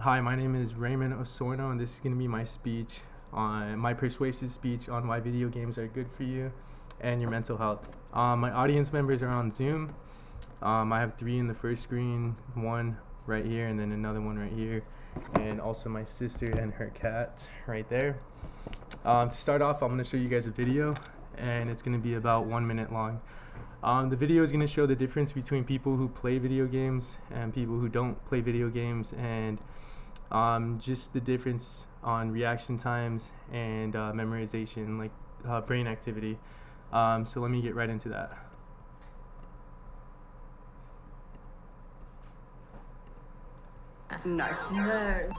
Hi, my name is Raymond Osorno, and this is going to be my persuasive speech on why video games are good for you and your mental health. My audience members are on Zoom. I have 3 in the first screen, 1 right here, and then another one right here, and also my sister and her cat right there. To start off, I'm going to show you guys a video, and it's going to be about 1 minute long. The video is going to show the difference between people who play video games and people who don't play video games, and just the difference on reaction times and memorization, like brain activity. So let me get right into that. No.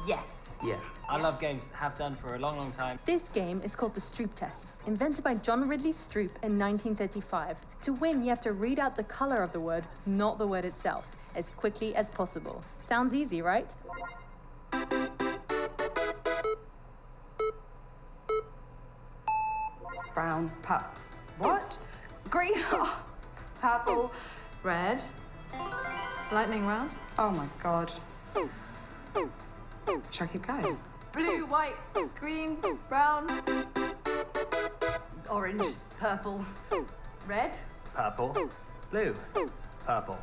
Yes. Yeah. I love games, have done for a long, long time. This game is called the Stroop Test, invented by John Ridley Stroop in 1935. To win, you have to read out the color of the word, not the word itself, as quickly as possible. Sounds easy, right? Brown, what? Green, purple, red. Lightning round. Oh my god. Shall I keep going? Blue, white, green, brown, orange, purple, red. Purple, blue, purple,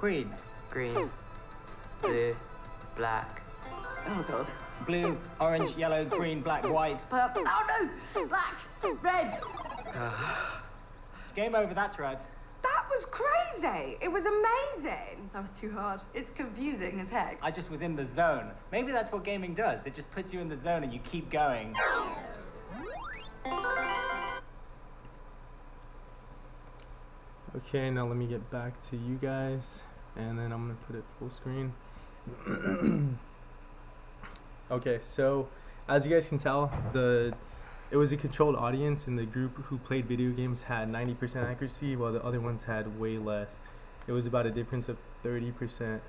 green, Green, blue, black. Oh god. blue, orange, yellow, green, black, white. Purple. Oh no! Black, red. Game over, that's right. That was crazy. It was amazing. That was too hard. It's confusing as heck. I just was in the zone. Maybe that's what gaming does. It just puts you in the zone and you keep going. Okay, now let me get back to you guys, and then I'm going to put it full screen. Okay, so as you guys can tell, it was a controlled audience, and the group who played video games had 90% accuracy, while the other ones had way less. It was about a difference of 30%.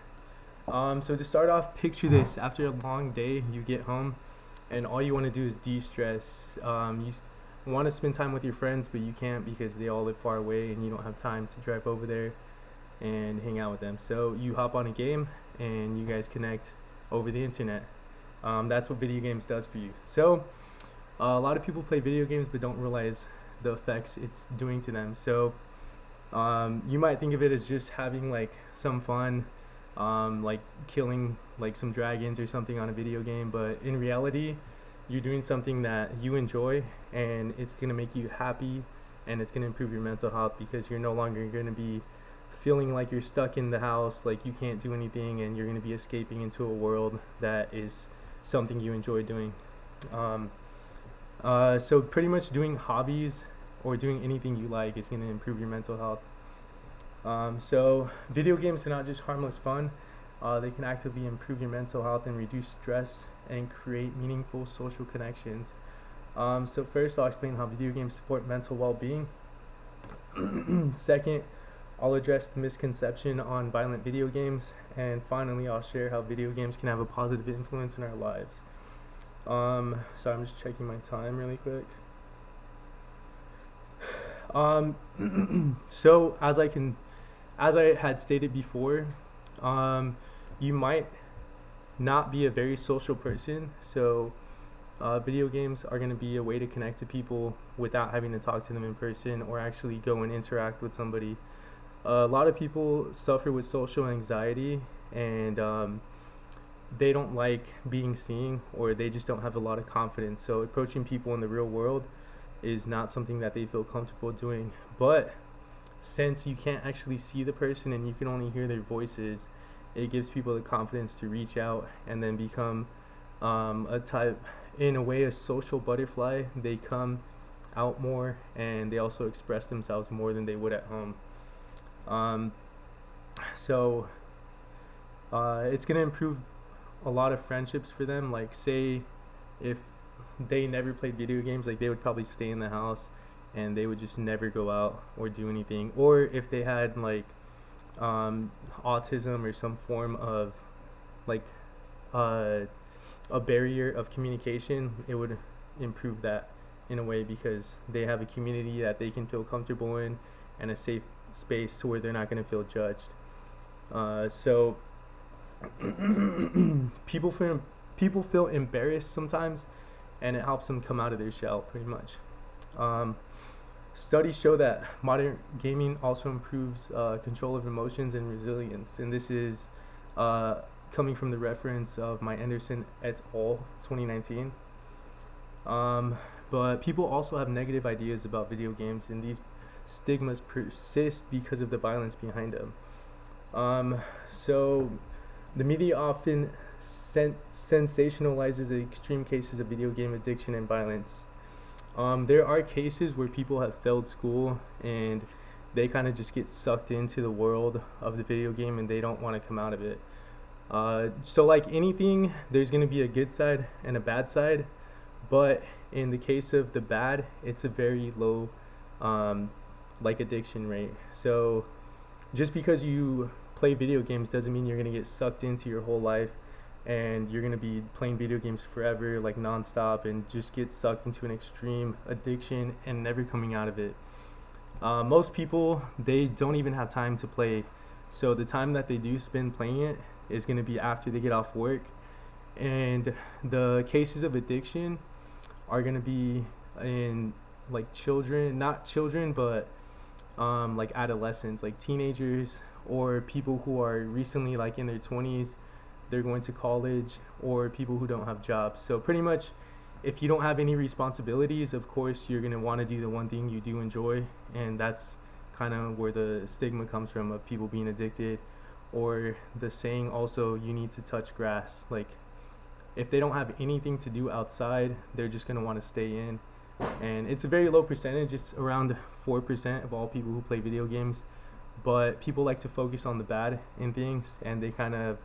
So to start off, picture this. After a long day, you get home, and all you want to do is de-stress. You want to spend time with your friends, but you can't because they all live far away, and you don't have time to drive over there and hang out with them. So you hop on a game, and you guys connect over the internet. That's what video games does for you. So a lot of people play video games but don't realize the effects it's doing to them. So you might think of it as just having like some fun, like killing like some dragons or something on a video game, but in reality you're doing something that you enjoy, and it's going to make you happy, and it's going to improve your mental health because you're no longer going to be feeling like you're stuck in the house, like you can't do anything, and you're going to be escaping into a world that is something you enjoy doing. So pretty much doing hobbies or doing anything you like is going to improve your mental health. So video games are not just harmless fun. They can actively improve your mental health and reduce stress and create meaningful social connections. So first, I'll explain how video games support mental well-being. Second, I'll address the misconception on violent video games. And finally, I'll share how video games can have a positive influence in our lives. So I'm just checking my time really quick. So as I had stated before, you might not be a very social person, so video games are going to be a way to connect to people without having to talk to them in person or actually go and interact with somebody. A lot of people suffer with social anxiety, and they don't like being seen, or they just don't have a lot of confidence. So approaching people in the real world is not something that they feel comfortable doing. But since you can't actually see the person and you can only hear their voices, it gives people the confidence to reach out and then become in a way, a social butterfly. They come out more, and they also express themselves more than they would at home. So it's going to improve a lot of friendships for them. Like, say if they never played video games, like they would probably stay in the house and they would just never go out or do anything. Or if they had like autism or some form of like a barrier of communication, it would improve that in a way because they have a community that they can feel comfortable in and a safe space to where they're not going to feel judged. So People feel embarrassed sometimes, and it helps them come out of their shell pretty much. Studies show that modern gaming also improves control of emotions and resilience, and this is coming from the reference of my Anderson et al. 2019. But people also have negative ideas about video games, and these stigmas persist because of the violence behind them. So the media often sensationalizes the extreme cases of video game addiction and violence. There are cases where people have failed school and they kind of just get sucked into the world of the video game and they don't want to come out of it. So like anything, there's going to be a good side and a bad side, but in the case of the bad, it's a very low like addiction rate. So just because you play video games doesn't mean you're going to get sucked into your whole life and you're going to be playing video games forever, like nonstop, and just get sucked into an extreme addiction and never coming out of it. Most people, they don't even have time to play, so the time that they do spend playing it is going to be after they get off work. And the cases of addiction are going to be in like children, not children, but like adolescents, like teenagers, or people who are recently like in their 20s, they're going to college, or people who don't have jobs. So pretty much, if you don't have any responsibilities, of course you're going to want to do the one thing you do enjoy, and that's kind of where the stigma comes from of people being addicted, or the saying also, you need to touch grass. Like if they don't have anything to do outside, they're just going to want to stay in. And it's a very low percentage, it's around 4% of all people who play video games, but people like to focus on the bad in things, and they kind of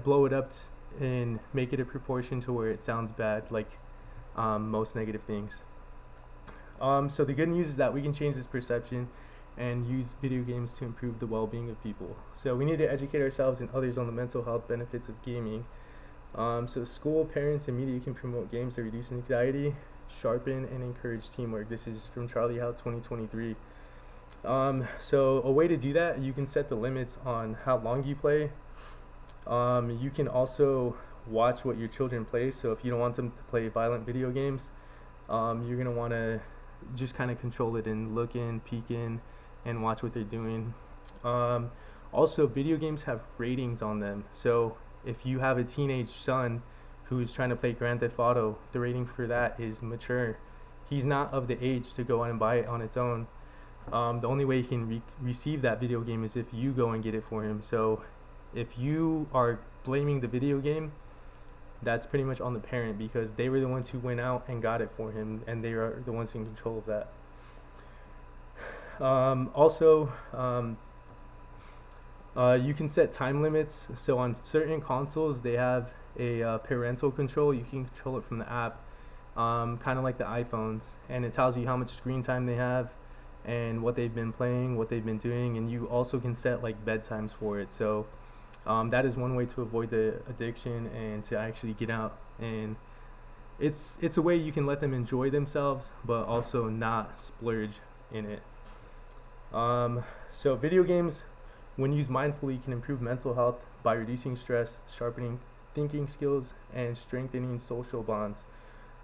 blow it up and make it a proportion to where it sounds bad, like most negative things. So the good news is that we can change this perception and use video games to improve the well-being of people. So we need to educate ourselves and others on the mental health benefits of gaming. So school, parents, and media can promote games that reduce anxiety, sharpen, and encourage teamwork. This is from Charlie Howe 2023. So a way to do that, you can set the limits on how long you play. You can also watch what your children play. So if you don't want them to play violent video games, you're going to want to just kind of control it and look in, peek in, and watch what they're doing. Also, video games have ratings on them. So if you have a teenage son who's trying to play Grand Theft Auto, the rating for that is mature. He's not of the age to go out and buy it on its own. The only way he can receive that video game is if you go and get it for him. So if you are blaming the video game, that's pretty much on the parent, because they were the ones who went out and got it for him, and they are the ones in control of that. You can set time limits. So on certain consoles, they have a parental control. You can control it from the app, kind of like the iPhones, and it tells you how much screen time they have and what they've been playing, what they've been doing, and you also can set like bedtimes for it. So that is one way to avoid the addiction and to actually get out, and it's a way you can let them enjoy themselves but also not splurge in it. So video games, when used mindfully, can improve mental health by reducing stress, sharpening thinking skills, and strengthening social bonds.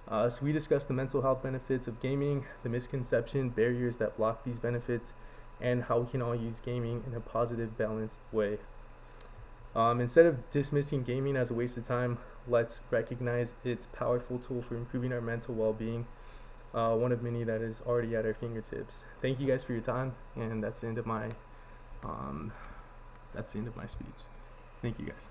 So we discussed the mental health benefits of gaming, the misconception, barriers that block these benefits, and how we can all use gaming in a positive, balanced way. Instead of dismissing gaming as a waste of time, let's recognize its powerful tool for improving our mental well-being, one of many that is already at our fingertips. Thank you guys for your time, and that's the end of my speech. Thank you guys.